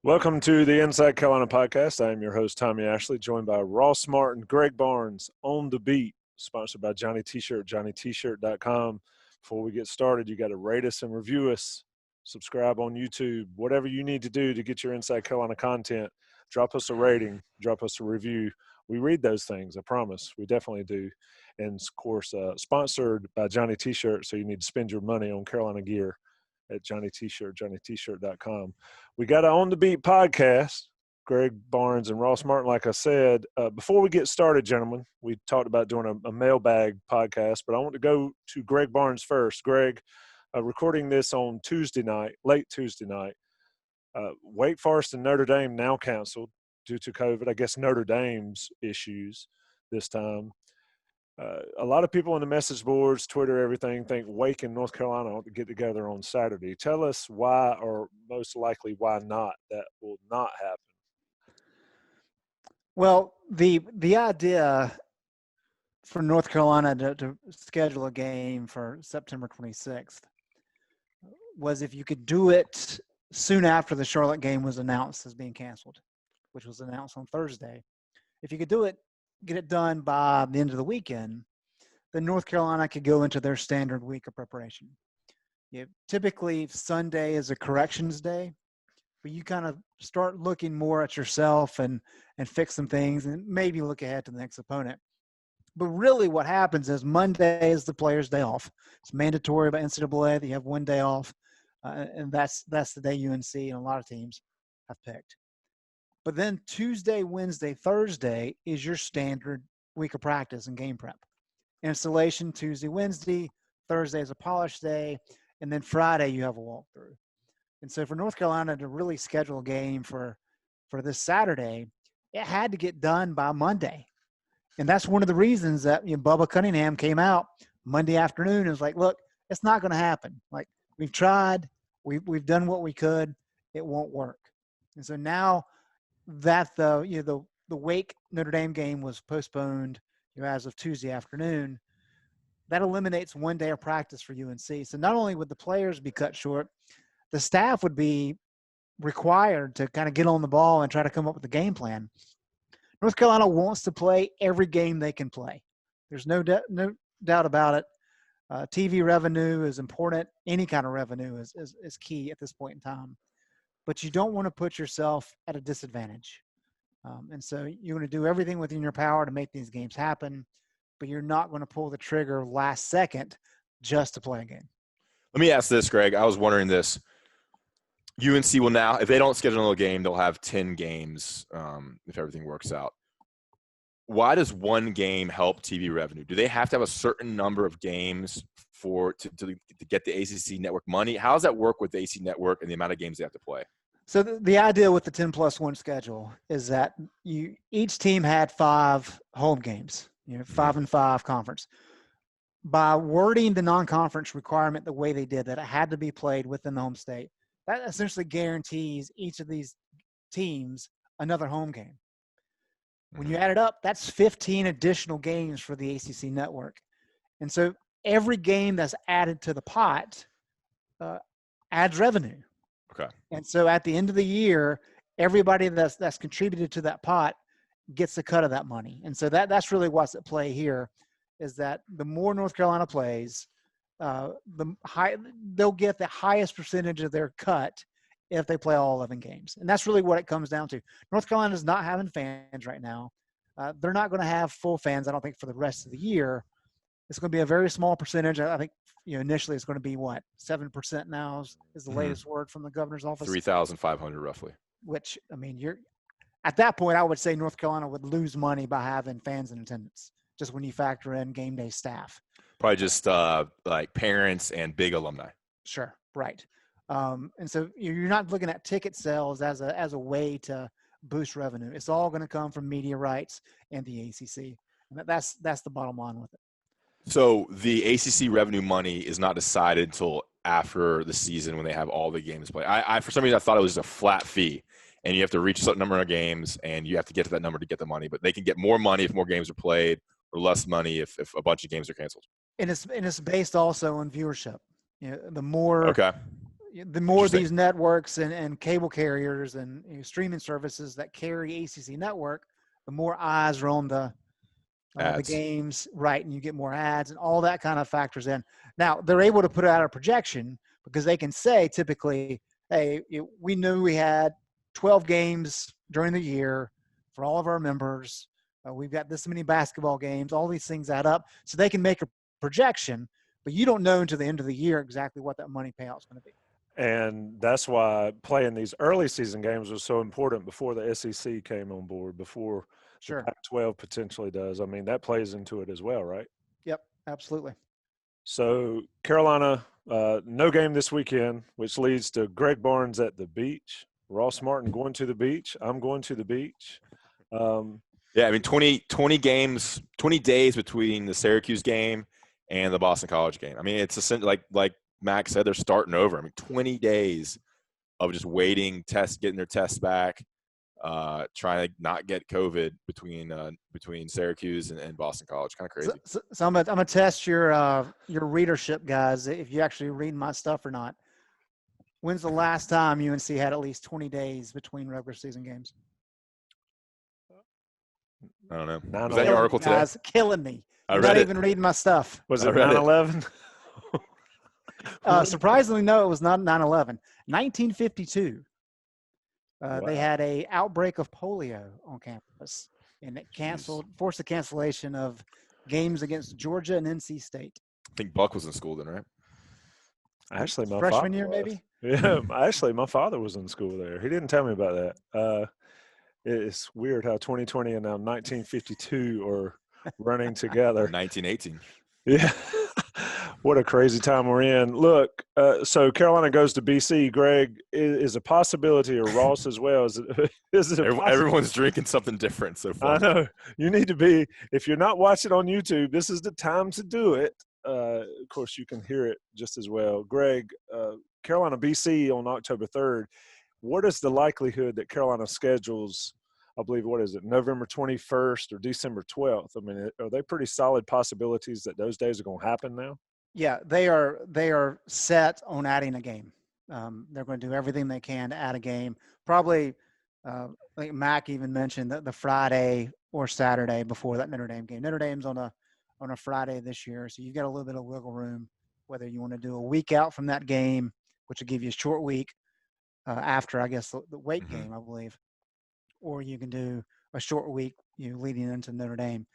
Welcome to the Inside Carolina podcast. I am your host, Tommy Ashley, joined by Ross Martin, Greg Barnes, On the Beat, sponsored by Johnny T-Shirt, JohnnyT-Shirt.com. Before we get started, you got to rate us and review us, subscribe on YouTube, whatever you need to do to get your Inside Carolina content. Drop us a rating, drop us a review. We read those things, I promise. We definitely do. And, of course, sponsored by Johnny T-Shirt, so you need to spend your money on Carolina gear at Johnny T-Shirt, JohnnyT-Shirt.com. We got an On the Beat podcast, Greg Barnes and Ross Martin, like I said. Before we get started, gentlemen, we talked about doing a mailbag podcast, but I want to go to Greg Barnes first. Greg, recording this on Tuesday night, late Tuesday night. Wake Forest and Notre Dame now canceled due to COVID. I guess Notre Dame's issues this time. A lot of people on the message boards, Twitter, everything, think Wake and North Carolina ought to get together on Saturday. Tell us why, or most likely why not, that will not happen. Well, the idea for North Carolina to schedule a game for September 26th was if you could do it soon after the Charlotte game was announced as being canceled, which was announced on Thursday. If you could do it, get it done by the end of the weekend, then North Carolina could go into their standard week of preparation. Typically, Sunday is a corrections day, but you kind of start looking more at yourself and fix some things and maybe look ahead to the next opponent. But really what happens is Monday is the player's day off. It's mandatory by NCAA that you have one day off, and that's the day UNC and a lot of teams have picked. But then Tuesday, Wednesday, Thursday is your standard week of practice and game prep. Installation Tuesday, Wednesday, Thursday is a polish day, and then Friday you have a walkthrough. And so for North Carolina to really schedule a game for this Saturday, it had to get done by Monday. And that's one of the reasons that Bubba Cunningham came out Monday afternoon and was like, look, it's not going to happen. Like, we've tried, we've done what we could, it won't work. And so now that the Wake Notre Dame game was postponed as of Tuesday afternoon, that eliminates one day of practice for UNC. So not only would the players be cut short, the staff would be required to kind of get on the ball and try to come up with a game plan. North Carolina wants to play every game they can play. There's no doubt about it. TV revenue is important. Any kind of revenue is key at this point in time. But you don't want to put yourself at a disadvantage. And so you want to do everything within your power to make these games happen, but you're not going to pull the trigger last second just to play a game. Let me ask this, Greg. I was wondering this. UNC will now, if they don't schedule another game, they'll have 10 games if everything works out. Why does one game help TV revenue? Do they have to have a certain number of games to get the ACC network money? How does that work with the ACC network and the amount of games they have to play? So the idea with the 10+1 schedule is that each team had 5 home games, 5-5 conference. By wording the non-conference requirement the way they did, that it had to be played within the home state, that essentially guarantees each of these teams another home game. When you add it up, that's 15 additional games for the ACC network. And so every game that's added to the pot adds revenue. Okay. And so at the end of the year, everybody that's contributed to that pot gets a cut of that money. And so that's really what's at play here, is that the more North Carolina plays, they'll get the highest percentage of their cut if they play all 11 games. And that's really what it comes down to. North Carolina is not having fans right now. They're not going to have full fans, I don't think, for the rest of the year. It's going to be a very small percentage. I think, initially it's going to be 7% now is the latest word from the governor's office. 3,500 roughly. Which, I mean, at that point, I would say North Carolina would lose money by having fans in attendance, just when you factor in game day staff. Probably just like parents and big alumni. Sure, right. And so you're not looking at ticket sales as a way to boost revenue. It's all going to come from media rights and the ACC. And that's the bottom line with it. So the ACC revenue money is not decided until after the season when they have all the games played. I for some reason I thought it was a flat fee, and you have to reach a certain number of games, and you have to get to that number to get the money. But they can get more money if more games are played, or less money if a bunch of games are canceled. And it's based also on viewership. The more the more Interesting. these networks and cable carriers and streaming services that carry ACC network, the more eyes are on the Ads. games, right? And you get more ads and all that kind of factors in. Now they're able to put out a projection because they can say typically, hey, we knew we had 12 games during the year for all of our members. We've got this many basketball games. All these things add up, so they can make a projection. But you don't know until the end of the year exactly what that money payout is going to be. And that's why playing these early season games was so important before the SEC came on board, before Sure. the Pac-12 potentially does. I mean, that plays into it as well, right? Yep, absolutely. So Carolina, no game this weekend, which leads to Greg Barnes at the beach, Ross Martin going to the beach. I'm going to the beach. Yeah, I mean, 20 games, 20 days between the Syracuse game and the Boston College game. I mean, it's essentially like Max said, they're starting over. I mean, 20 days of just waiting, getting their tests back, trying to not get COVID between Syracuse and Boston College. Kind of crazy. So I'm gonna test your readership, guys. If you actually read my stuff or not. When's the last time UNC had at least 20 days between regular season games? I don't know. Nine Was that your article today? Guys, killing me. I You're read not it. even reading my stuff. Was I it read it. 9/11? Surprisingly, no, it was not 9/11. 1952. Wow. They had a outbreak of polio on campus, and it forced the cancellation of games against Georgia and NC State. I think Buck was in school then, right? Actually, my Freshman father year, was. maybe? Yeah, actually, my father was in school there. He didn't tell me about that. It's weird how 2020 and now 1952 are running together. 1918. Yeah. What a crazy time we're in. Look, so Carolina goes to BC. Greg, is a possibility, or Ross as well. Is it Everyone's drinking something different so far. I know. You need to be, if you're not watching on YouTube, this is the time to do it. Of course, you can hear it just as well. Greg, Carolina, BC on October 3rd. What is the likelihood that Carolina schedules, I believe, what is it, November 21st or December 12th? I mean, are they pretty solid possibilities that those days are going to happen now? Yeah, they are set on adding a game. They're going to do everything they can to add a game. Probably, like Mac even mentioned, the Friday or Saturday before that Notre Dame game. Notre Dame's on a Friday this year, so you've got a little bit of wiggle room, whether you want to do a week out from that game, which will give you a short week after, I guess, the Wake game, I believe, or you can do a short week leading into Notre Dame.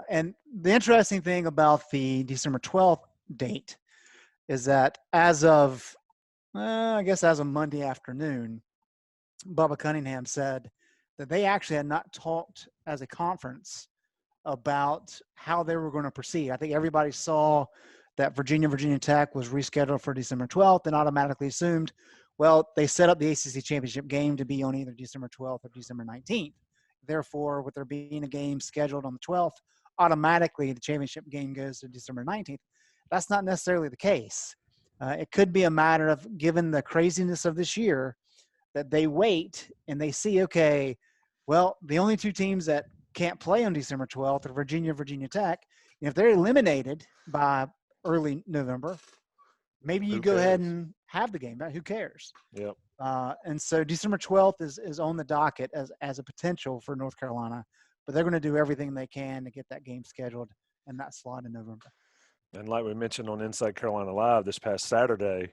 And the interesting thing about the December 12th date is that as of Monday afternoon, Bubba Cunningham said that they actually had not talked as a conference about how they were going to proceed. I think everybody saw that Virginia Tech was rescheduled for December 12th and automatically assumed, well, they set up the ACC championship game to be on either December 12th or December 19th. Therefore, with there being a game scheduled on the 12th, automatically the championship game goes to December 19th. That's not necessarily the case. It could be a matter of, given the craziness of this year, that they wait and they see, okay, well, the only two teams that can't play on December 12th are Virginia Tech. And if they're eliminated by early November, maybe you go ahead and have the game. Who cares? Yep. And so December 12th is on the docket as a potential for North Carolina, but they're going to do everything they can to get that game scheduled in that slot in November. And like we mentioned on Inside Carolina Live this past Saturday,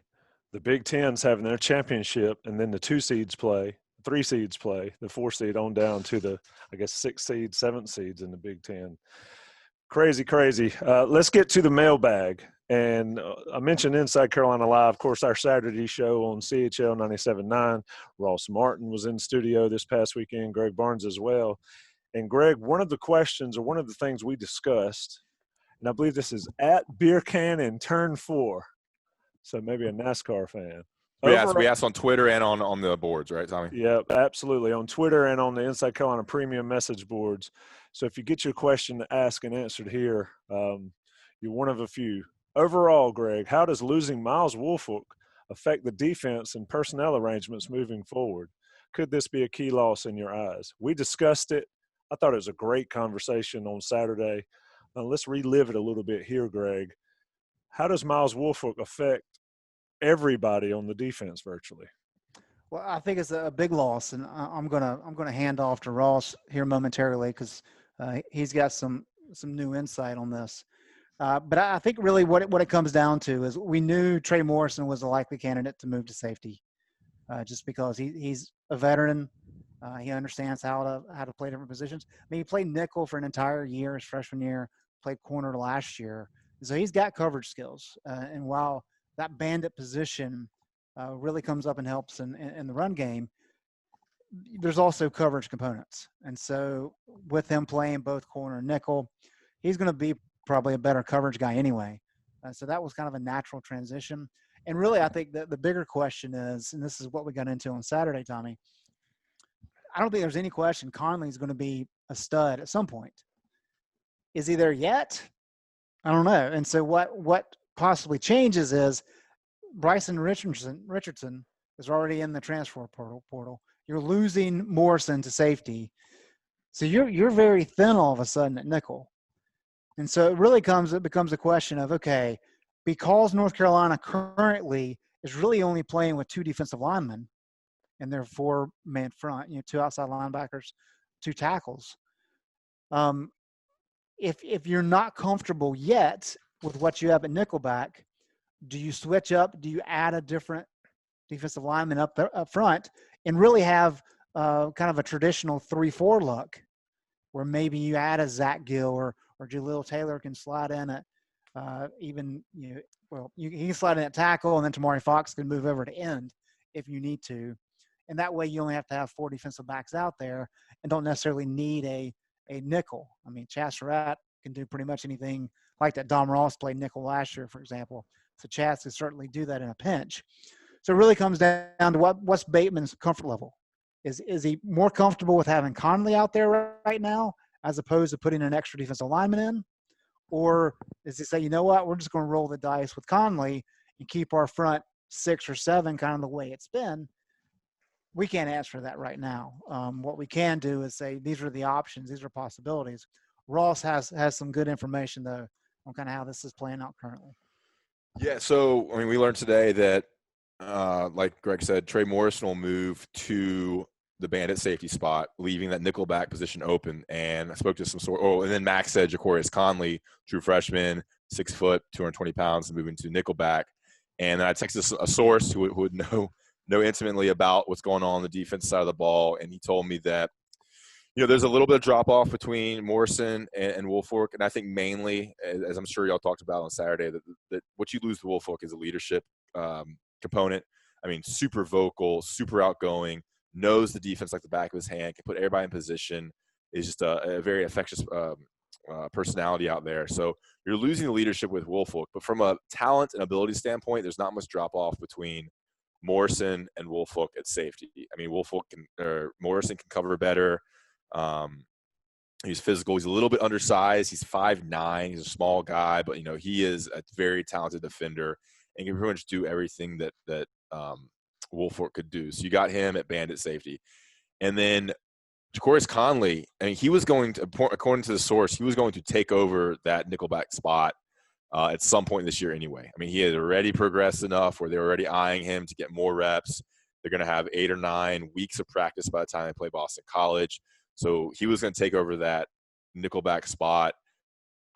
the Big Ten's having their championship, and then the 2 seeds play, 3 seeds play, the 4 seed on down to the, 6 seeds, 7 seeds in the Big Ten. Crazy. Let's get to the mailbag. And I mentioned Inside Carolina Live, of course, our Saturday show on CHL 97.9. Ross Martin was in studio this past weekend, Greg Barnes as well. And Greg, one of the questions or one of the things we discussed, and I believe this is at Beer Can in Turn 4, so maybe a NASCAR fan. We asked on Twitter and on the boards, right, Tommy? Yeah, absolutely. On Twitter and on the Inside Carolina Premium message boards. So if you get your question asked and answered here, you're one of a few. Overall, Greg, how does losing Miles Woolfolk affect the defense and personnel arrangements moving forward? Could this be a key loss in your eyes? We discussed it. I thought it was a great conversation on Saturday. Let's relive it a little bit here, Greg. How does Miles Woolfolk affect everybody on the defense virtually. Well, I think it's a big loss, and I'm gonna hand off to Ross here momentarily because he's got some new insight on this. But I think really what it comes down to is we knew Trey Morrison was a likely candidate to move to safety, just because he's a veteran. He understands how to play different positions. I mean, he played nickel for an entire year his freshman year, played corner last year, so he's got coverage skills. And while that bandit position really comes up and helps in the run game, there's also coverage components. And so with him playing both corner and nickel, he's going to be probably a better coverage guy anyway. So that was kind of a natural transition. And really, I think that the bigger question is, and this is what we got into on Saturday, Tommy, I don't think there's any question Conley is going to be a stud at some point. Is he there yet? I don't know. And so what possibly changes is Bryson Richardson is already in the transfer portal. You're losing Morrison to safety. So you're very thin all of a sudden at nickel. And so it becomes a question of, okay, because North Carolina currently is really only playing with two defensive linemen and their four-man front, two outside linebackers, two tackles. If you're not comfortable yet with what you have at nickelback, do you switch up? Do you add a different defensive lineman up front and really have kind of a traditional 3-4 look where maybe you add a Zach Gill or Jaleel Taylor can slide in at he can slide in at tackle, and then Tamari Fox can move over to end if you need to. And that way you only have to have four defensive backs out there and don't necessarily need a nickel. I mean, Chaz Surratt can do pretty much anything like that. Dom Ross played nickel last year, for example. So Chaz can certainly do that in a pinch. So it really comes down to what's Bateman's comfort level. Is he more comfortable with having Conley out there right now as opposed to putting an extra defensive lineman in? Or does he say, you know what, we're just going to roll the dice with Conley and keep our front 6 or 7 kind of the way it's been? We can't answer that right now. What we can do is say these are the options, these are possibilities. Ross has some good information, though, on kind of how this is playing out currently. Yeah, so, I mean, we learned today that, like Greg said, Trey Morrison will move to the bandit safety spot, leaving that nickelback position open. And I spoke to and then Max said Jacorius Conley, true freshman, 6 foot, 220 pounds, and moving to nickelback. And then I texted a source who would know intimately about what's going on the defense side of the ball, and he told me that, there's a little bit of drop-off between Morrison and Woolfolk, and I think mainly, as I'm sure y'all talked about on Saturday, that what you lose to Woolfolk is a leadership component. I mean, super vocal, super outgoing, knows the defense like the back of his hand, can put everybody in position, is just a very infectious personality out there. So you're losing the leadership with Woolfolk, but from a talent and ability standpoint, there's not much drop-off between Morrison and Woolfolk at safety. I mean, Morrison can cover better. He's physical. He's a little bit undersized. He's 5'9". He's a small guy, but he is a very talented defender and can pretty much do everything that Woolfolk could do. So you got him at bandit safety, and then Jacorius Conley. I mean, he was going to, according to the source, he was going to take over that nickelback spot at some point this year anyway. I mean, he had already progressed enough where they were already eyeing him to get more reps. They're going to have 8 or 9 weeks of practice by the time they play Boston College. So he was going to take over that nickelback spot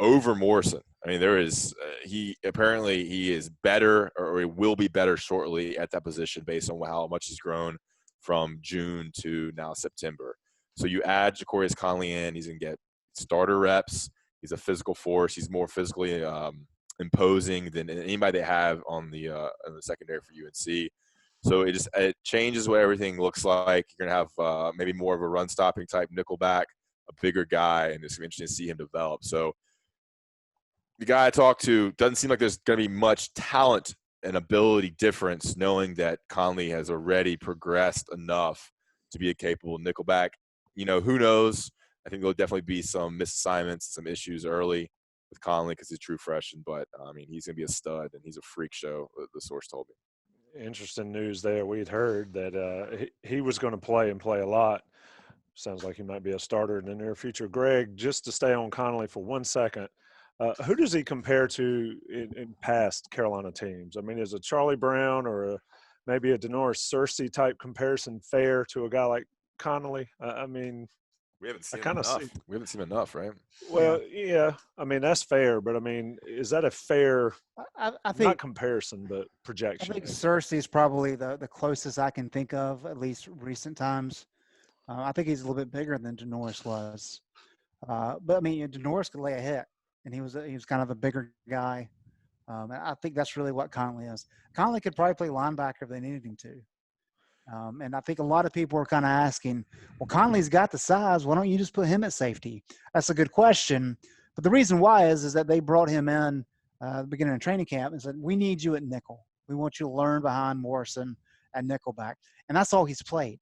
over Morrison. I mean, he is better, or he will be better shortly at that position based on how much he's grown from June to now September. So you add Jacorius Conley in, he's going to get starter reps. He's a physical force. He's more physically imposing than anybody they have on the secondary for UNC. So it changes what everything looks like. You're going to have maybe more of a run-stopping type nickelback, a bigger guy, and it's going to be interesting to see him develop. So the guy I talked to doesn't seem like there's going to be much talent and ability difference, knowing that Conley has already progressed enough to be a capable nickelback. Who knows? I think there'll definitely be some misassignments, some issues early with Conley because he's a true freshman. But, I mean, he's going to be a stud, and he's a freak show, the source told me. Interesting news there. We'd heard that he was going to play a lot. Sounds like he might be a starter in the near future. Greg, just to stay on Conley for 1 second, Who does he compare to in past Carolina teams? I mean, is a Charlie Brown or maybe a Denoris Cersei type comparison fair to a guy like Conley? I mean, We haven't I seen him kind of enough. see. We haven't seen him enough, right? Well, yeah. I mean, that's fair, but I mean, is that a fair, I not think comparison, but I projection? think Cersei is probably the closest I can think of, at least recent times. I think he's a little bit bigger than Denoris was, but I mean, Denoris could lay a hit, and he was kind of a bigger guy. And I think that's really what Conley is. Conley could probably play linebacker if they needed him to. And I think a lot of people are kind of asking, well, Conley's got the size. Why don't you just put him at safety? That's a good question. But the reason why is that they brought him in at the beginning of training camp and said, we need you at nickel. We want you to learn behind Morrison at nickelback. And that's all he's played.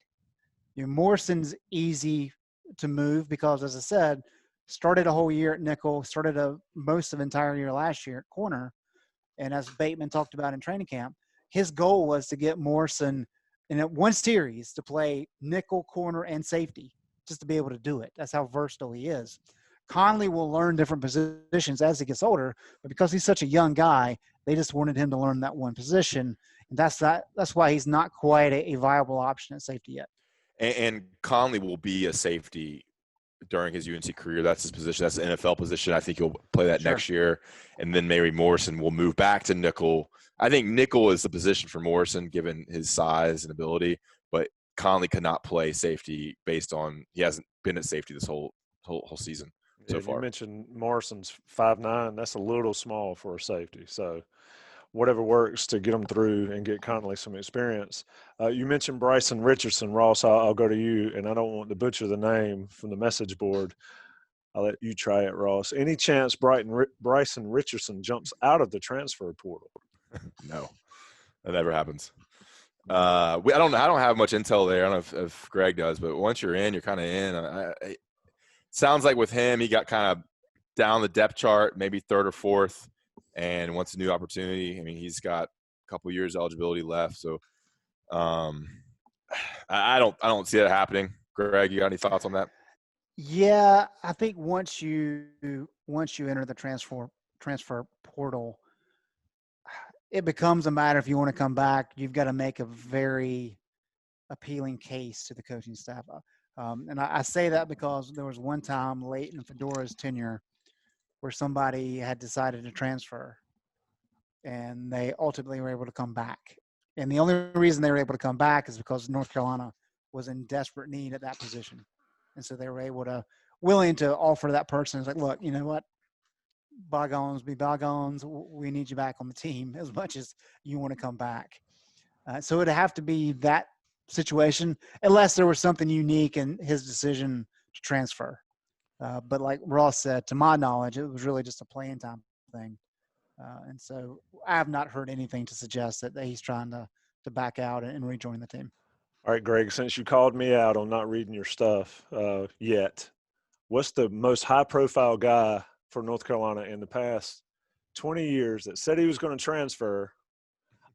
Morrison's easy to move because, as I said, started a whole year at nickel, started most of the entire year last year at corner. And as Bateman talked about in training camp, his goal was to get Morrison in one series to play nickel, corner, and safety, just to be able to do it. That's how versatile he is. Conley will learn different positions as he gets older, but because he's such a young guy, they just wanted him to learn that one position. And that's why he's not quite a viable option at safety yet. And Conley will be a safety during his UNC career. That's his position. That's the NFL position. I think he'll play that next year. And then maybe Morrison will move back to nickel. I think nickel is the position for Morrison, given his size and ability. But Conley cannot play safety based on he hasn't been at safety this whole season so far. You mentioned Morrison's 5'9". That's a little small for a safety. So whatever works to get him through and get Conley some experience. You mentioned Bryson Richardson. Ross, I'll go to you, and I don't want to butcher the name from the message board. I'll let you try it, Ross. Any chance Bryson Richardson jumps out of the transfer portal? No, that never happens. I don't have much intel there. I don't know if Greg does, but once you're in, you're kind of in. It sounds like with him, he got kind of down the depth chart, maybe third or fourth, and wants a new opportunity. I mean, he's got a couple years eligibility left, so I don't see that happening. Greg, you got any thoughts on that? Yeah, I think once you enter the transfer portal, it becomes a matter if you want to come back, you've got to make a very appealing case to the coaching staff. And I say that because there was one time late in Fedora's tenure where somebody had decided to transfer, and they ultimately were able to come back. And the only reason they were able to come back is because North Carolina was in desperate need at that position. And so they were willing to offer that person. It's like, look, you know what? Bygones be bygones. We need you back on the team as much as you want to come back. So it'd have to be that situation, unless there was something unique in his decision to transfer. But like Ross said, to my knowledge, it was really just a playing time thing. And so I have not heard anything to suggest that he's trying to back out and rejoin the team. All right, Greg, since you called me out on not reading your stuff yet, what's the most high-profile guy for North Carolina in the past 20 years that said he was going to transfer,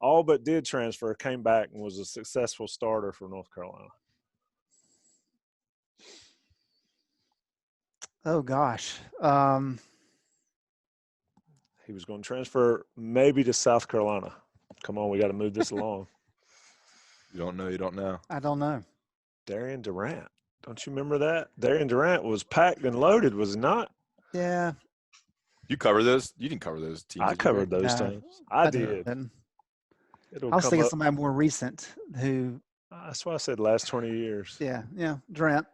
all but did transfer, came back and was a successful starter for North Carolina? Oh, gosh. He was going to transfer maybe to South Carolina. Come on, we got to move this along. You don't know. I don't know. Darian Durant. Don't you remember that? Darian Durant was packed and loaded, was he not? Yeah. You cover those? You didn't cover those teams. I covered those times. I did. I was thinking somebody more recent who. That's why I said last 20 years. Yeah, Durant.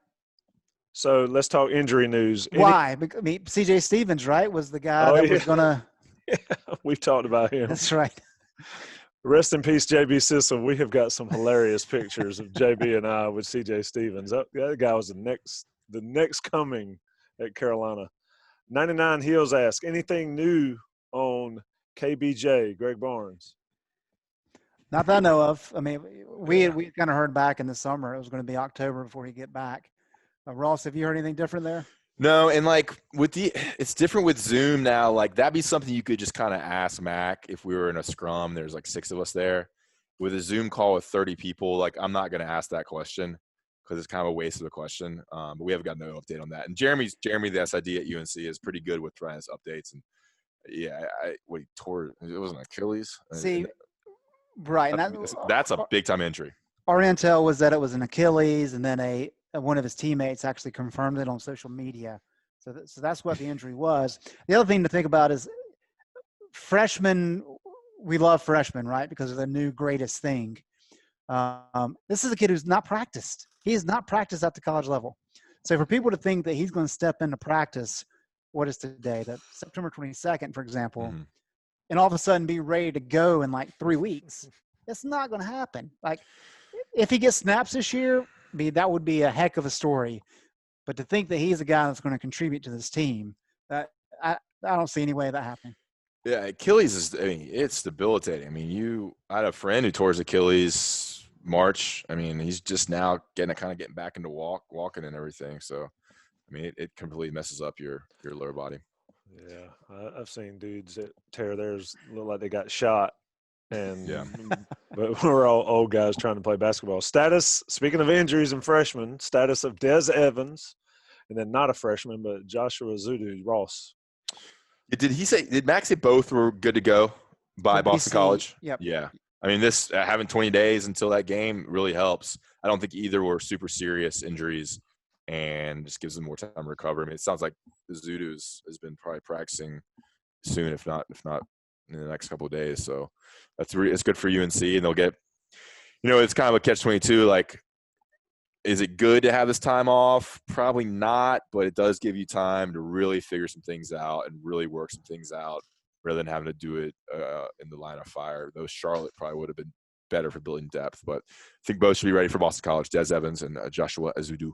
So let's talk injury news. Why? I mean, C.J. Stevens, right, was the guy that was going to. Yeah, we've talked about him. That's right. Rest in peace, J.B. Sissel. We have got some hilarious pictures of J.B. and I with C.J. Stevens. That guy was the next coming at Carolina. 99 Heels ask, anything new on KBJ, Greg Barnes? Not that I know of. I mean, we kind of heard back in the summer it was going to be October before he get back. Ross, have you heard anything different there? No, and like it's different with Zoom now. Like that'd be something you could just kind of ask Mac if we were in a scrum. There's like 6 of us there. With a Zoom call with 30 people, like I'm not going to ask that question. because it's kind of a waste of a question. But we haven't got no update on that. And Jeremy, the SID at UNC, is pretty good with trying us updates. And yeah, he tore it. It wasn't Achilles. See, right, and That's a big time injury. Our intel was that it was an Achilles, and then one of his teammates actually confirmed it on social media. So that's what the injury was. The other thing to think about is freshmen. We love freshmen, right? Because they're the new greatest thing. This is a kid who's not practiced. He has not practiced at the college level. So for people to think that he's going to step into practice, what is today? That September 22nd, for example, and all of a sudden be ready to go in like 3 weeks. It's not going to happen. Like if he gets snaps this year, that would be a heck of a story. But to think that he's a guy that's going to contribute to this team, I don't see any way of that happening. Yeah, Achilles it's debilitating. I had a friend who tore his Achilles March. He's just now getting back into walking and everything. So, it completely messes up your lower body. Yeah, I've seen dudes that tear theirs look like they got shot. And but we're all old guys trying to play basketball. Speaking of injuries and freshmen, status of Des Evans, and then not a freshman, but Joshua Zudu Ross. Did Max say both were good to go by Boston College? Yep. Yeah. This having 20 days until that game really helps. I don't think either were super serious injuries and just gives them more time to recover. It sounds like Zudu has been probably practicing soon, if not in the next couple of days. So it's good for UNC, and they'll get, it's kind of a catch-22. Like, is it good to have this time off? Probably not, but it does give you time to really figure some things out and really work some things out rather than having to do it in the line of fire. Though Charlotte probably would have been better for building depth, but I think both should be ready for Boston College, Des Evans and Joshua Azudu.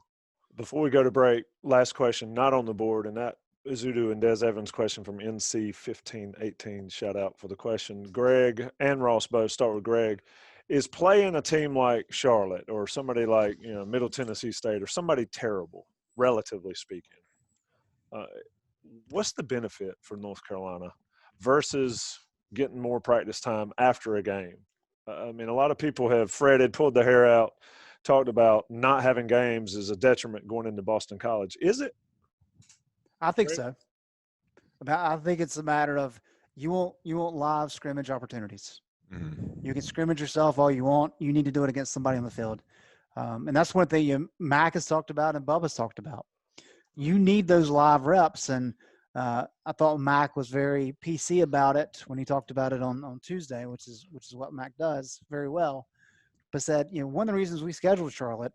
Before we go to break, last question, not on the board, and that Azudu and Des Evans question from NC1518. Shout out for the question. Greg and Ross both. Start with Greg. Is playing a team like Charlotte or somebody like Middle Tennessee State or somebody terrible, relatively speaking, what's the benefit for North Carolina versus getting more practice time after a game? A lot of people have fretted, pulled their hair out, talked about not having games is a detriment going into Boston College. Is it? I think so. I think it's a matter of you want live scrimmage opportunities. Mm-hmm. You can scrimmage yourself all you want. You need to do it against somebody on the field. And that's one thing Mac has talked about and Bubba's talked about. You need those live reps. And I thought Mac was very PC about it when he talked about it on Tuesday, which is what Mac does very well. But said, one of the reasons we scheduled Charlotte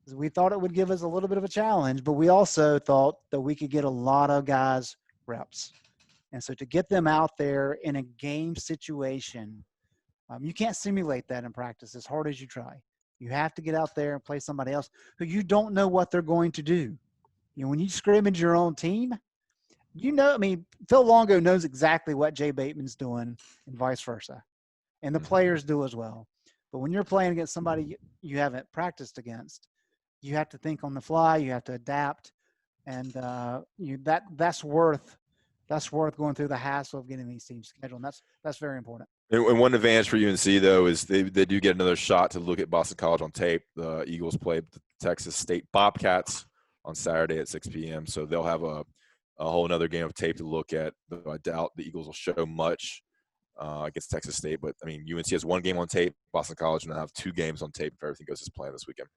is we thought it would give us a little bit of a challenge, but we also thought that we could get a lot of guys reps. And so to get them out there in a game situation, you can't simulate that in practice as hard as you try. You have to get out there and play somebody else who you don't know what they're going to do. When you scrimmage your own team, Phil Longo knows exactly what Jay Bateman's doing and vice versa. And the players do as well. But when you're playing against somebody you haven't practiced against, you have to think on the fly, you have to adapt. And that's worth going through the hassle of getting these teams scheduled. And that's very important. And one advantage for UNC, though, is they do get another shot to look at Boston College on tape. The Eagles play the Texas State Bobcats on Saturday at 6 p.m. So they'll have a whole another game of tape to look at. I doubt the Eagles will show much against Texas State. But, UNC has one game on tape. Boston College will have 2 games on tape if everything goes as planned this weekend.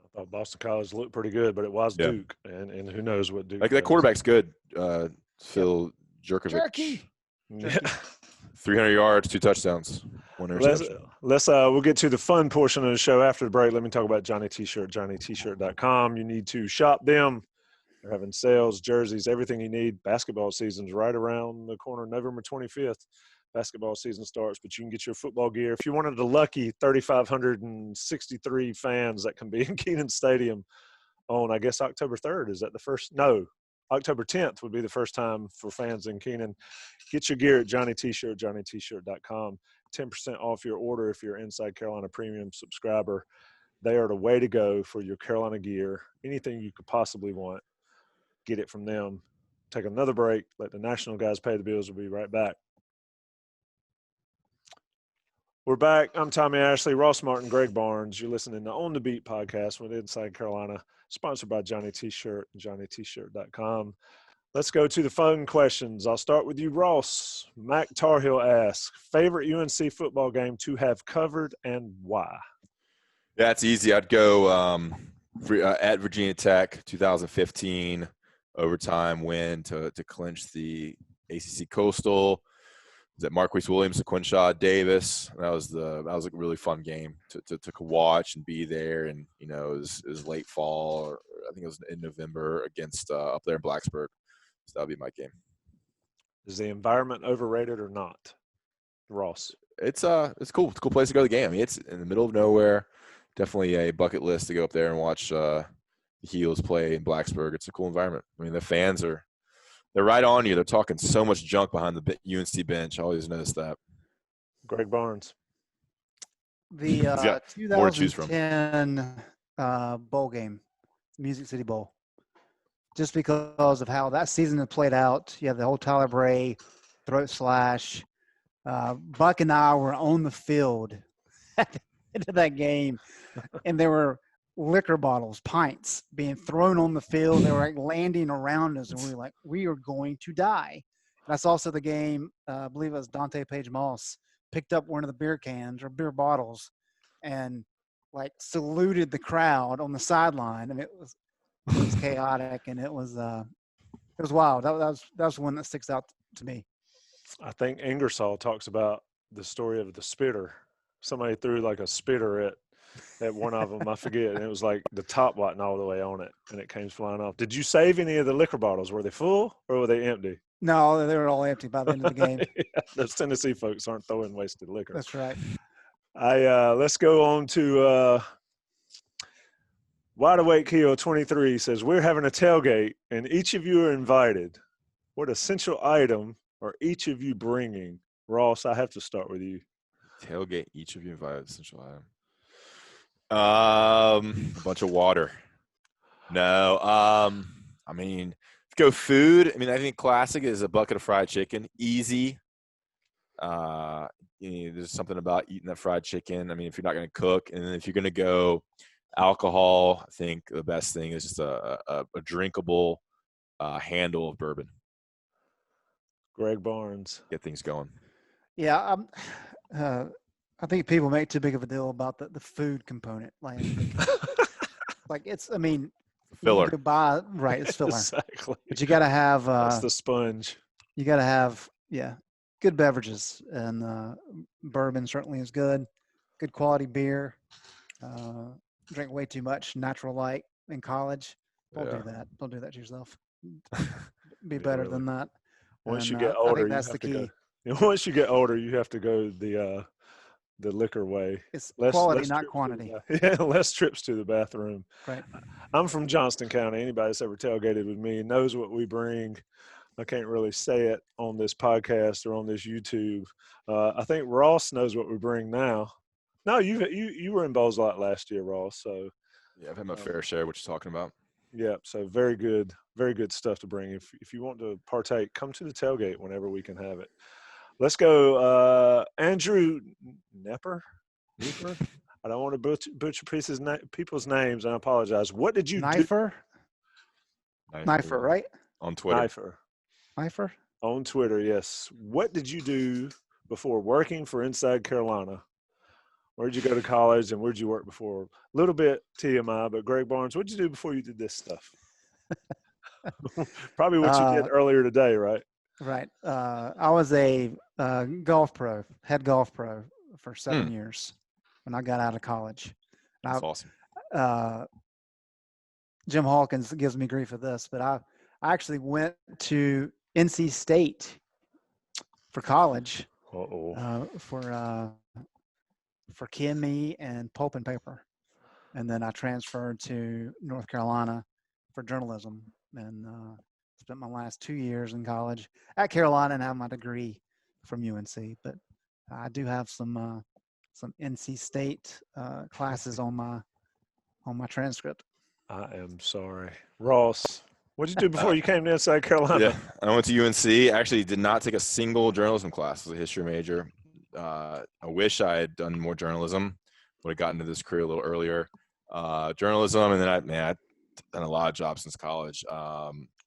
I thought Boston College looked pretty good, but it was Duke. And who knows what Duke does. That quarterback's good. Phil Jacorius. Yeah. 300 yards, 2 touchdowns, 1 interception. We'll get to the fun portion of the show after the break. Let me talk about Johnny T-Shirt, JohnnyT-shirt.com. You need to shop them. They're having sales, jerseys, everything you need. Basketball season's right around the corner, November 25th. Basketball season starts, but you can get your football gear. If you're one of the lucky 3,563 fans that can be in Keenan Stadium on, I guess, October 3rd, is that the first? No. October 10th would be the first time for fans in Keenan. Get your gear at Johnny T-Shirt, JohnnyT-shirt.com. 10% off your order if you're Inside Carolina Premium subscriber. They are the way to go for your Carolina gear. Anything you could possibly want, get it from them. Take another break. Let the national guys pay the bills. We'll be right back. We're back. I'm Tommy Ashley, Ross Martin, Greg Barnes. You're listening to On the Beat podcast with Inside Carolina, sponsored by Johnny T-Shirt and JohnnyT-Shirt.com. Let's go to the fun questions. I'll start with you, Ross. Mac Tarhill asks, favorite UNC football game to have covered and why? Yeah, it's easy. I'd go at Virginia Tech, 2015 overtime win to clinch the ACC Coastal. That Marquise Williams, Quinshad Davis. That was a really fun game to watch and be there. And it was late fall, or I think it was in November against up there in Blacksburg. So that'll be my game. Is the environment overrated or not, Ross? It's cool. It's a cool place to go to the game. I mean, it's in the middle of nowhere. Definitely a bucket list to go up there and watch the Heels play in Blacksburg. It's a cool environment. I mean, the fans they're right on you. They're talking so much junk behind the UNC bench. I always notice that. Greg Barnes. The 2010 bowl game, Music City Bowl. Just because of how that season had played out. You have the whole Tyler Bray throat slash. Buck and I were on the field at the end of that game, and there were liquor bottles, pints being thrown on the field. They were like landing around us, and we were like, we are going to die. And that's also the game, I believe it was Dante Page Moss, picked up one of the beer cans or beer bottles and like saluted the crowd on the sideline. And it was chaotic, and it was wild. That was one that sticks out to me. I think Ingersoll talks about the story of the spitter. Somebody threw like a spitter at one of them, I forget, and it was like the top wasn't all the way on it, and it came flying off. Did you save any of the liquor bottles? Were they full or were they empty? No, they were all empty by the end of the game. Yeah, those Tennessee folks aren't throwing wasted liquor. That's right. Let's go on to Wide Awake Heel 23 says, we're having a tailgate, and each of you are invited. What essential item are each of you bringing? Ross, I have to start with you. Tailgate, each of you invited, essential item. A bunch of water. No. I mean, go food. I mean, I think classic is a bucket of fried chicken. Easy. There's something about eating that fried chicken. I mean, if you're not going to cook, and then if you're going to go alcohol, I think the best thing is just a drinkable handle of bourbon. Greg Barnes. Get things going. Yeah, I think people make too big of a deal about the food component. Like it's, I mean, Filler. You buy, right, it's filler. Exactly. But you got to have that's the sponge. You got to have, good beverages, and bourbon certainly is good. Good quality beer. Drink way too much natural light in college. Don't do that. Don't do that to yourself. Be better than that. Once you get older, that's the key. Once you get older, you have to go the liquor way. It's quality, not quantity. Yeah, less trips to the bathroom. Right. I'm from Johnston County. Anybody that's ever tailgated with me knows what we bring. I can't really say it on this podcast or on this YouTube. I think Ross knows what we bring now. No, you were in Bowls a lot last year, Ross. So yeah, I've had my fair share of what you're talking about. Yeah, so very good stuff to bring. If you want to partake, come to the tailgate whenever we can have it. Let's go, Andrew Nepper. I don't want to butcher people's names, and I apologize. What did you do? Knifer, right? On Twitter. Knifer? On Twitter, yes. What did you do before working for Inside Carolina? Where'd you go to college, and where'd you work before? A little bit TMI, but Greg Barnes, what'd you do before you did this stuff? Probably what you did earlier today, right? Right. I was a golf pro, head golf pro for 7 years when I got out of college. That's awesome. Jim Hawkins gives me grief for this, but I actually went to NC State for college for Kimmy and Pulp and Paper. And then I transferred to North Carolina for journalism, and spent my last 2 years in college at Carolina and have my degree from UNC. But I do have some NC State classes on my transcript. I am sorry. Ross, what did you do before you came to Inside Carolina? Yeah, I went to UNC. Actually did not take a single journalism class as a history major. I wish I had done more journalism. Would have gotten into this career a little earlier. Journalism, and then I've done a lot of jobs since college.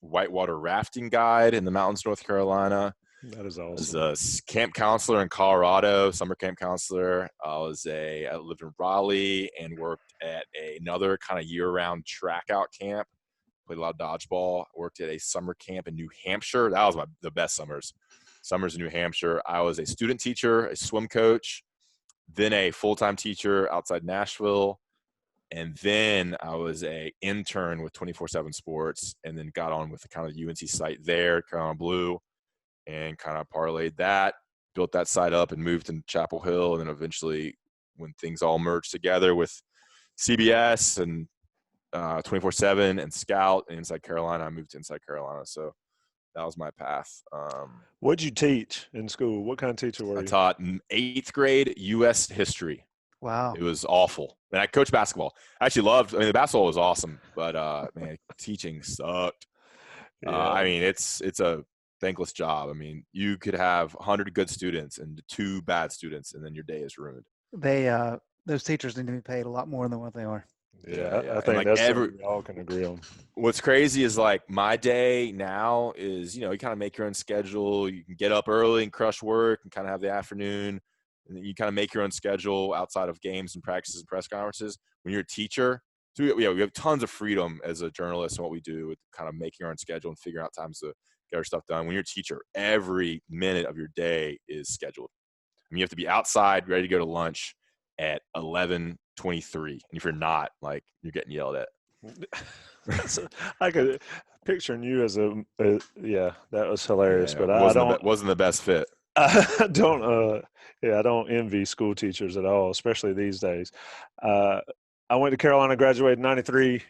Whitewater rafting guide in the mountains, North Carolina. That is I was awesome. a camp counselor in Colorado, summer camp counselor. I lived in Raleigh and worked at another kind of year-round track out camp. Played a lot of dodgeball. Worked at a summer camp in New Hampshire. That was the best summers. Summers in New Hampshire. I was a student teacher, a swim coach, then a full-time teacher outside Nashville. And then I was a intern with 24/7 Sports, and then got on with the kind of UNC site there, Carolina Blue, and kind of parlayed that, built that site up, and moved to Chapel Hill. And then eventually, when things all merged together with CBS and 24/7 and Scout and Inside Carolina, I moved to Inside Carolina. So that was my path. What'd you teach in school? What kind of teacher were I you? taught 8th grade U.S. history. Wow. It was awful. And I coached basketball. I actually loved. I mean, the basketball was awesome, but man, teaching sucked. I mean, it's a thankless job. I mean, you could have 100 good students and 2 bad students, and then your day is ruined. Those teachers need to be paid a lot more than what they are. Yeah, Yeah. I think like that's something we all can agree on. What's crazy is like my day now is, you kind of make your own schedule. You can get up early and crush work and kind of have the afternoon. And then you kind of make your own schedule outside of games and practices and press conferences. When you're a teacher, so we have tons of freedom as a journalist and what we do with kind of making our own schedule and figuring out times to get our stuff done. When you're a teacher, every minute of your day is scheduled. I mean, you have to be outside, ready to go to lunch at 11:23, and if you're not, like, you're getting yelled at. I could picturing you as yeah, that was hilarious. Yeah, but I wasn't the best fit. I don't I don't envy school teachers at all, especially these days. I went to Carolina, graduated in '93,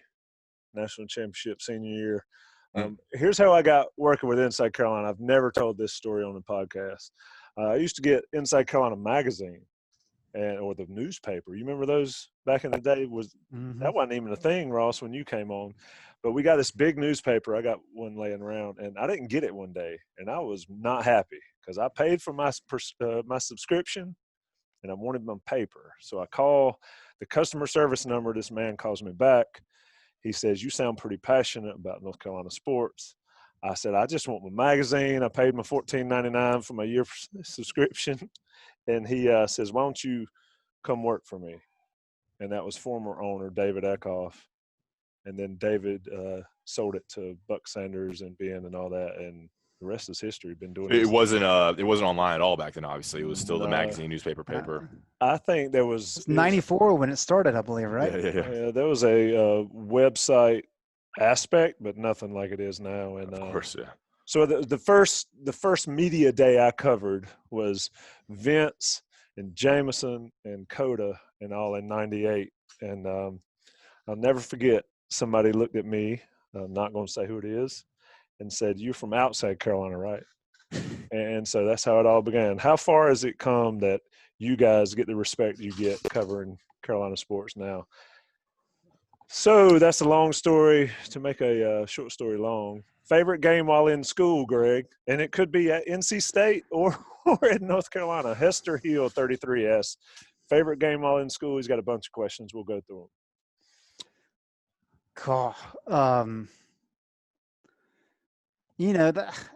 national championship senior year. Here's how I got working with Inside Carolina. I've never told this story on the podcast. I used to get Inside Carolina magazine or the newspaper. You remember those back in the day? That wasn't even a thing, Ross, when you came on. But we got this big newspaper. I got one laying around, and I didn't get it one day, and I was not happy because I paid for my subscription, and I wanted my paper. So I call the customer service number. This man calls me back. He says, "You sound pretty passionate about North Carolina sports." I said, "I just want my magazine. I paid my $14.99 for my year subscription." And he says, "Why don't you come work for me?" And that was former owner David Eckhoff. And then David sold it to Buck Sanders and Ben and all that. And the rest is history. Been doing It wasn't online at all back then, obviously. It was still the magazine, newspaper, paper. I think there was – It's 94 when it started, I believe, right? Yeah. There was a website aspect, but nothing like it is now. And of course, yeah. So the first media day I covered was Vince and Jameson and Coda and all in '98. And I'll never forget, somebody looked at me, I'm not going to say who it is, and said, "You're from outside Carolina, right?" And so that's how it all began. How far has it come that you guys get the respect you get covering Carolina sports now? So that's a long story to make a short story long. Favorite game while in school, Greg? And it could be at NC State or in North Carolina. Hester Hill, 33S. Favorite game while in school? He's got a bunch of questions. We'll go through them. Cool.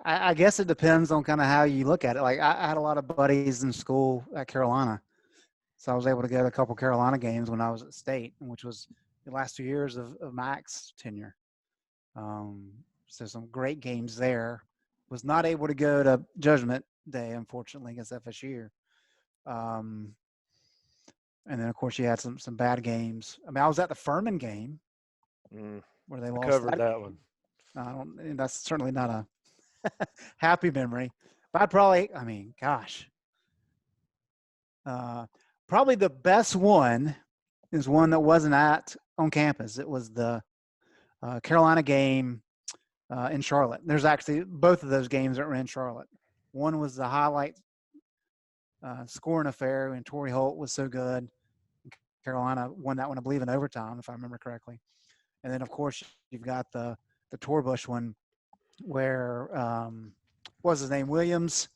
I guess it depends on kind of how you look at it. Like I had a lot of buddies in school at Carolina, so I was able to go to a couple Carolina games when I was at State, which was the last 2 years of Mac's tenure. So some great games there. Was not able to go to Judgment Day, unfortunately, against FSU. And then, of course, you had some bad games. I mean, I was at the Furman game where they lost. Covered that one. That's certainly not a happy memory. But probably the best one is one that wasn't on campus. It was the Carolina game in Charlotte. There's actually both of those games that were in Charlotte. One was the highlight scoring affair, and Torrey Holt was so good. Carolina won that one, I believe, in overtime, if I remember correctly. And then, of course, you've got the Torbush one where what was his name? Williams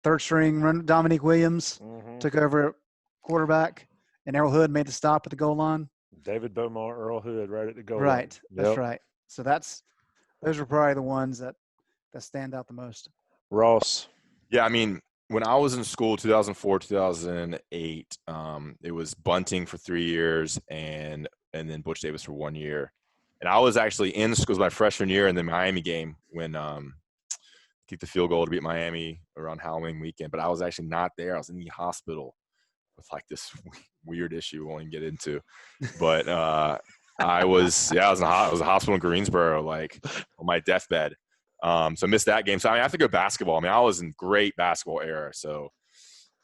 third string Dominique Williams took over at quarterback, and Errol Hood made the stop at the goal line. David Beaumont, Earl Hood, right at the goal line. Right, that's right. So those are probably the ones that stand out the most. Ross. Yeah, I mean, when I was in school, 2004, 2008, it was Bunting for 3 years and then Butch Davis for 1 year. And I was actually in school my freshman year in the Miami game when kicked the field goal to beat Miami around Halloween weekend. But I was actually not there. I was in the hospital with like this weird issue we won't even get into. But I was in a hospital in Greensboro, like on my deathbed. So I missed that game. So I have to go basketball. I mean, I was in great basketball era. So,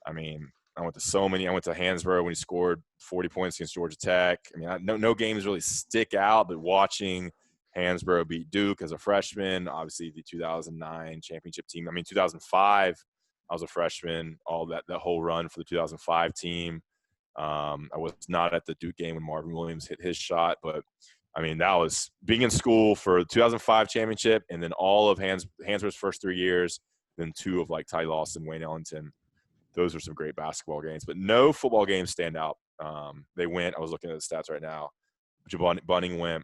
I mean, I went to Hansborough when he scored 40 points against Georgia Tech. I mean, no games really stick out, but watching Hansborough beat Duke as a freshman, obviously the 2009 championship team. I mean, 2005, I was a freshman, all that whole run for the 2005 team. I was not at the Duke game when Marvin Williams hit his shot, but I mean, that was being in school for the 2005 championship and then all of Hansborough's first 3 years, then 2 of like Ty Lawson, Wayne Ellington. Those were some great basketball games, but no football games stand out. I was looking at the stats right now. Bunning went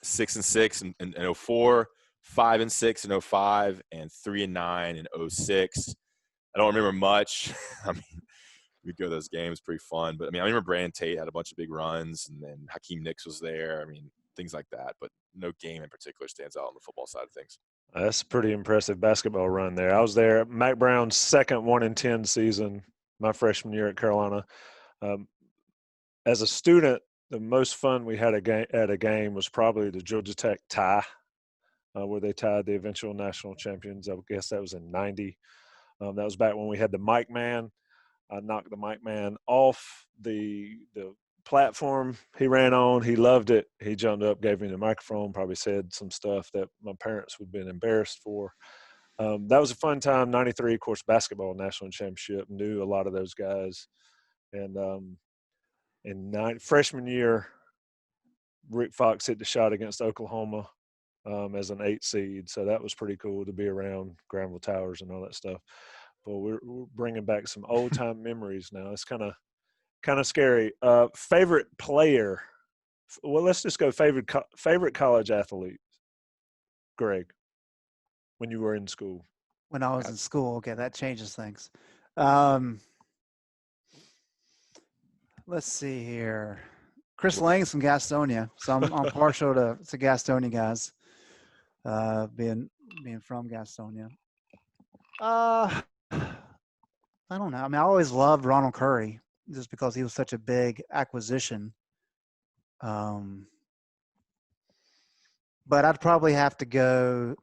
6-6 in 04, 5-6 in 05, and 3-9 in 06. I don't remember much. I mean, we'd go to those games, pretty fun. But I mean, I remember Brandon Tate had a bunch of big runs, and then Hakeem Nicks was there. I mean, things like that. But no game in particular stands out on the football side of things. That's a pretty impressive basketball run there. I was there at Mac Brown's second 1-10 season, my freshman year at Carolina. As a student, the most fun we had at a game was probably the Georgia Tech tie, where they tied the eventual national champions. I guess that was in '90. That was back when we had the mic man. I knocked the mic man off the platform he ran on. He loved it. He jumped up, gave me the microphone, probably said some stuff that my parents would have been embarrassed for. That was a fun time. '93, of course, basketball national championship. Knew a lot of those guys. And in freshman year, Rick Fox hit the shot against Oklahoma as an 8 seed. So that was pretty cool to be around Granville Towers and all that stuff. But we're bringing back some old time memories now. It's kind of scary. Favorite player? Well, let's just go favorite college athlete. Greg, when you were in school. When I was in school, okay, that changes things. Let's see here. Chris Lang's from Gastonia, so I'm partial to Gastonia guys, being from Gastonia. I don't know. I mean, I always loved Ronald Curry just because he was such a big acquisition. But I'd probably have to go.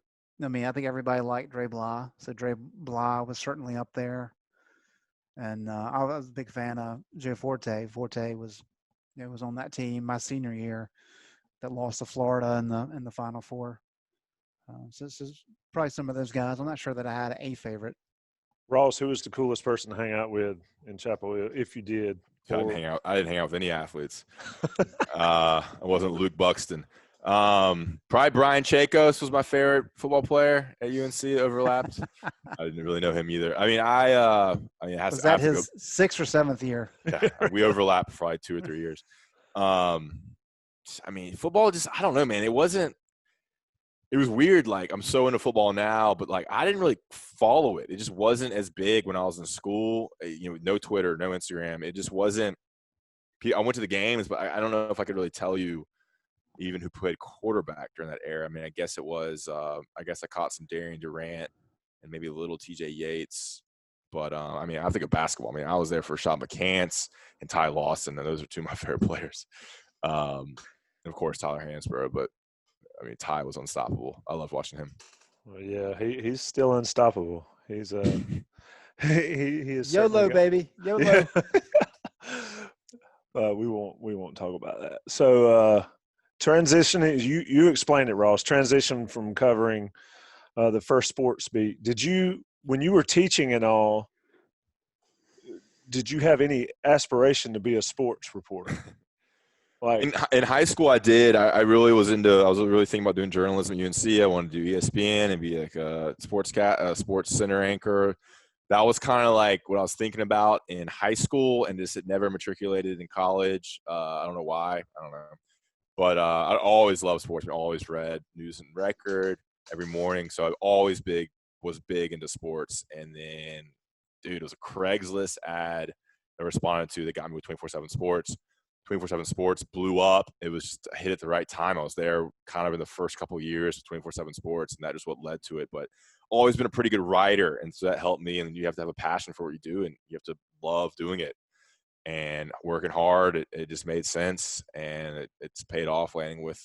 I mean, I think everybody liked Dre Bly, so Dre Bly was certainly up there. And I was a big fan of Joe Forte. Forte was on that team my senior year that lost to Florida in the Final Four. So this is probably some of those guys. I'm not sure that I had a favorite. Ross, who was the coolest person to hang out with in Chapel Hill, if you did? I didn't hang out with any athletes. I wasn't Luke Buxton. Probably Brian Chacos was my favorite football player at UNC. Overlapped. I didn't really know him either. I mean, was that his 6th or 7th year? Yeah, we overlapped for probably 2 or 3 years. I mean, football I don't know, man. It was weird. Like, I'm so into football now, but like, I didn't really follow it. It just wasn't as big when I was in school. No Twitter, no Instagram. It just wasn't. I went to the games, but I don't know if I could really tell you even who played quarterback during that era. I mean, I guess it was. I guess I caught some Darian Durant and maybe a little T.J. Yates. But I mean, I think of basketball. I mean, I was there for Sean McCants and Ty Lawson, and those are 2 of my favorite players. And of course, Tyler Hansborough, but. I mean, Ty was unstoppable. I love watching him. Well, yeah, he's still unstoppable. He's he is YOLO, baby, YOLO. Yeah. We won't talk about that. So transitioning, you explained it, Ross. Transition from covering the first sports beat. Did you, when you were teaching and all, did you have any aspiration to be a sports reporter? Like, in high school, I did. I was really thinking about doing journalism at UNC. I wanted to do ESPN and be like a sports center anchor. that was kind of like what I was thinking about in high school, and just it never matriculated in college. I don't know why. I don't know. But I always loved sports. I always read News and Record every morning. So I was big into sports. And then, dude, it was a Craigslist ad I responded to that got me with 24/7 Sports. 24/7 Sports blew up. It was just I hit at the right time. I was there kind of in the first couple of years of 24/7 Sports, and that is what led to it. But always been a pretty good writer, and so that helped me. And you have to have a passion for what you do, and you have to love doing it. And working hard, it just made sense, and it's paid off. Landing with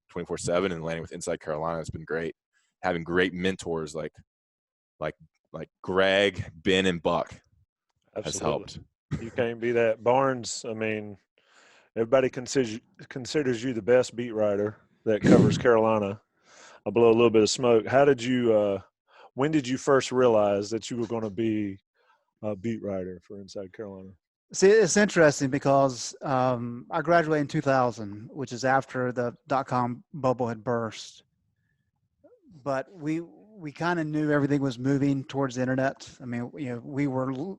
24/7 and landing with Inside Carolina has been great. Having great mentors like Greg, Ben, and Buck has helped. You can't be that. Barnes, I mean, everybody considers you the best beat writer that covers Carolina. I'll blow a little bit of smoke. How did you when did you first realize that you were going to be a beat writer for Inside Carolina? See, it's interesting because I graduated in 2000, which is after the .com bubble had burst. But we kind of knew everything was moving towards the internet. I mean, we were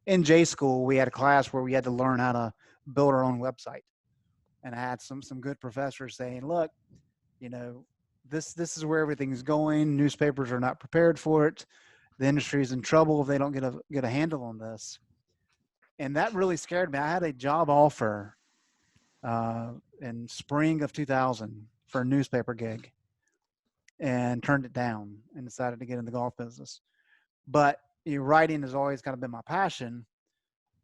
in J school. We had a class where we had to learn how to build our own website, and I had some good professors saying, "Look, this is where everything's going. Newspapers are not prepared for it. The industry is in trouble if they don't get a handle on this." And that really scared me. I had a job offer in spring of 2000 for a newspaper gig and turned it down and decided to get in the golf business. But writing has always kind of been my passion.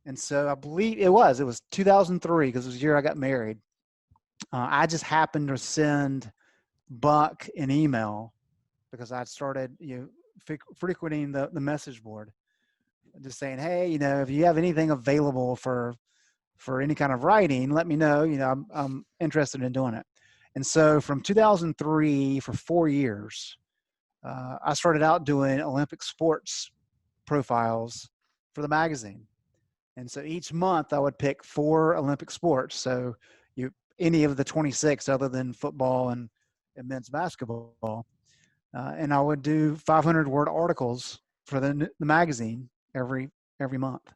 And so I believe it was 2003 because it was the year I got married. I just happened to send Buck an email because I'd started frequenting the message board. Just saying, hey, if you have anything available for any kind of writing, let me know. I'm interested in doing it. And so from 2003 for 4 years, I started out doing Olympic sports profiles for the magazine. And so each month I would pick 4 Olympic sports. So any of the 26 other than football and men's basketball. And I would do 500-word articles for the magazine every month.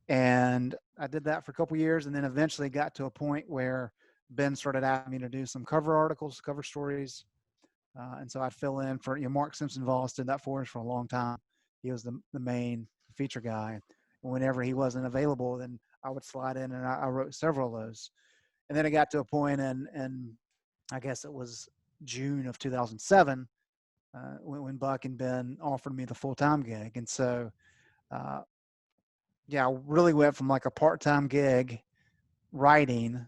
And I did that for a couple of years, and then eventually got to a point where Ben started asking me to do some cover articles, cover stories. And so I'd fill in for, Mark Simpson-Voss did that for us for a long time. He was the main feature guy. And whenever he wasn't available, then I would slide in, and I wrote several of those. And then it got to a point in I guess it was June of 2007 when Buck and Ben offered me the full-time gig. And so I really went from like a part-time gig writing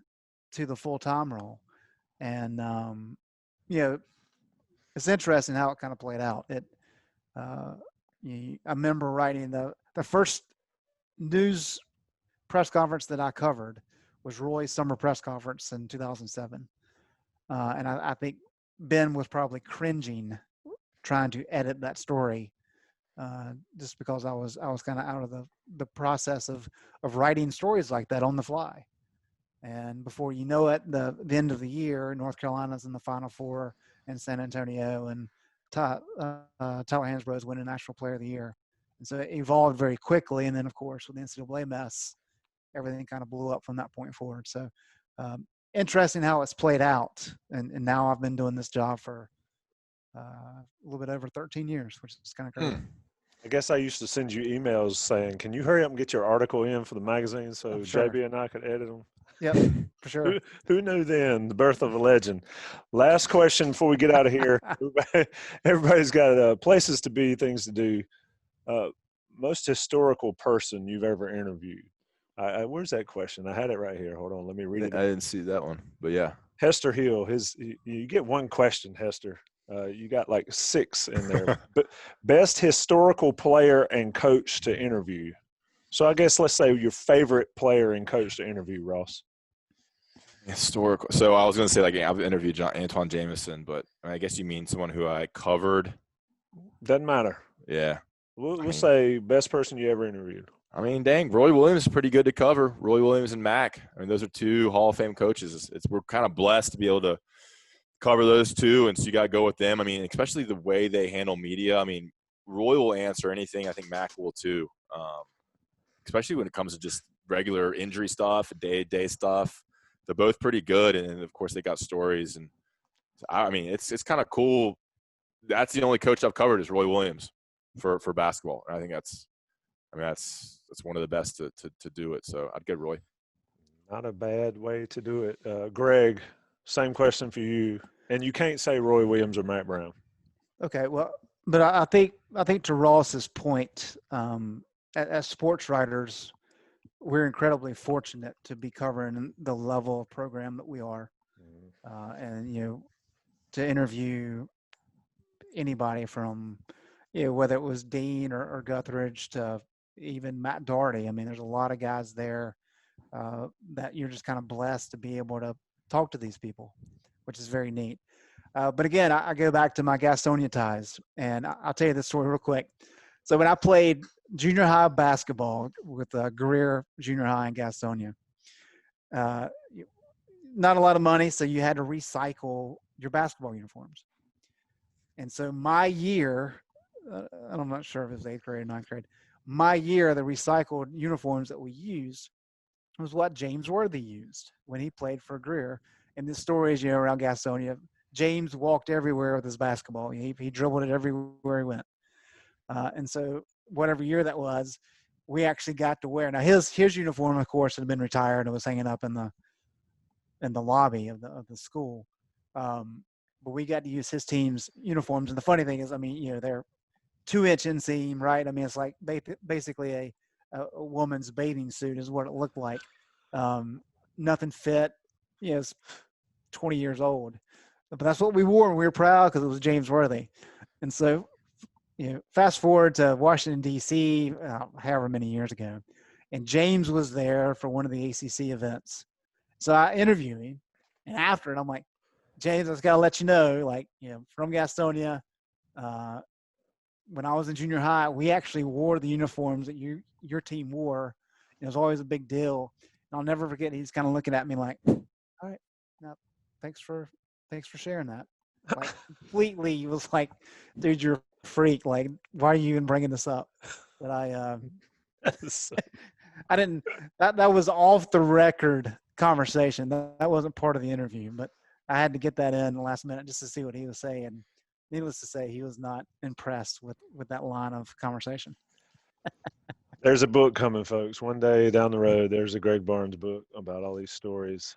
to the full-time role. And, it's interesting how it kind of played out. I remember writing the first news press conference that I covered was Roy's summer press conference in 2007. And I think Ben was probably cringing trying to edit that story. Just because I was kind of out of the process of writing stories like that on the fly. And before you know it, the end of the year, North Carolina's in the Final Four in San Antonio, and Tyler Hansbrough is winning National Player of the Year. And so it evolved very quickly. And then, of course, with the NCAA mess, everything kind of blew up from that point forward. So interesting how it's played out. And now I've been doing this job for a little bit over 13 years, which is kind of crazy. I guess I used to send you emails saying, can you hurry up and get your article in for the magazine so Sure. JB and I could edit them? Yep, for sure. Who knew then? The birth of a legend. Last question before we get out of here. Everybody's got places to be, things to do. Most historical person you've ever interviewed. Where's that question? I had it right here. Hold on. Let me read it. I didn't see that one, but yeah. Hester Hill. You get one question, Hester. You got like 6 in there. But best historical player and coach to interview. So I guess let's say your favorite player and coach to interview, Ross. Historical. So I was going to say, like, I've interviewed Antoine Jameson, but I guess you mean someone who I covered. Doesn't matter. Yeah. We'll say best person you ever interviewed. I mean, dang, Roy Williams is pretty good to cover. Roy Williams and Mac. I mean, those are 2 Hall of Fame coaches. We're kind of blessed to be able to cover those 2, and so you got to go with them. I mean, especially the way they handle media. I mean, Roy will answer anything. I think Mac will too, especially when it comes to just regular injury stuff, day-to-day stuff. They're both pretty good, and of course they got stories. And I mean, it's kind of cool. That's the only coach I've covered is Roy Williams for basketball, and I think that's one of the best to do it. So I'd get Roy. Not a bad way to do it. Greg, same question for you. And you can't say Roy Williams or Matt Brown. Okay, well, but I think to Ross's point, as sports writers, we're incredibly fortunate to be covering the level of program that we are, and to interview anybody from whether it was Dean or Guthridge to even Matt Doherty. I mean, there's a lot of guys there that you're just kind of blessed to be able to talk to these people, which is very neat. But again, I go back to my Gastonia ties, and I'll tell you this story real quick. So when I played junior high basketball with Greer Junior High in Gastonia, not a lot of money, so you had to recycle your basketball uniforms. And so my year, I'm not sure if it was 8th grade or 9th grade, my year, the recycled uniforms that we used was what James Worthy used when he played for Greer. And this story is, around Gastonia, James walked everywhere with his basketball. He dribbled it everywhere he went. And so whatever year that was, we actually got to wear. Now his uniform, of course, had been retired and was hanging up in the lobby of the school. But we got to use his team's uniforms. And the funny thing is, I mean, they're 2-inch inseam, right? I mean, it's like basically a woman's bathing suit is what it looked like. Nothing fit. It's 20 years old. But that's what we wore, and we were proud because it was James Worthy. And so, fast forward to Washington, D.C., however many years ago, and James was there for one of the ACC events. So I interviewed him, and after it, I'm like, James, I just got to let you know, from Gastonia, when I was in junior high, we actually wore the uniforms that your team wore. It was always a big deal. And I'll never forget, he's kind of looking at me like, all right, now, thanks for sharing that. Like, completely, he was like, dude, you're a freak. Like, why are you even bringing this up? But I didn't, that was off the record conversation. That wasn't part of the interview, but I had to get that in the last minute just to see what he was saying. Needless to say, he was not impressed with that line of conversation. There's a book coming, folks. One day down the road, there's a Greg Barnes book about all these stories.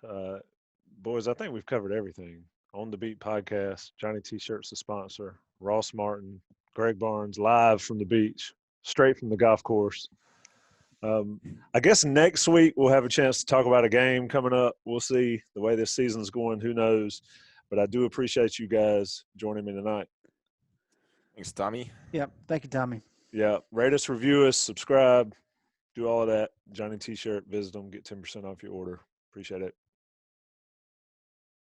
Boys, I think we've covered everything. On the Beat podcast, Johnny T-Shirt's the sponsor. Ross Martin, Greg Barnes, live from the beach, straight from the golf course. I guess next week we'll have a chance to talk about a game coming up. We'll see the way this season's going. Who knows? But I do appreciate you guys joining me tonight. Thanks, Tommy. Yep. Thank you, Tommy. Yeah. Rate us, review us, subscribe, do all of that. Johnny T-Shirt, visit them, get 10% off your order. Appreciate it.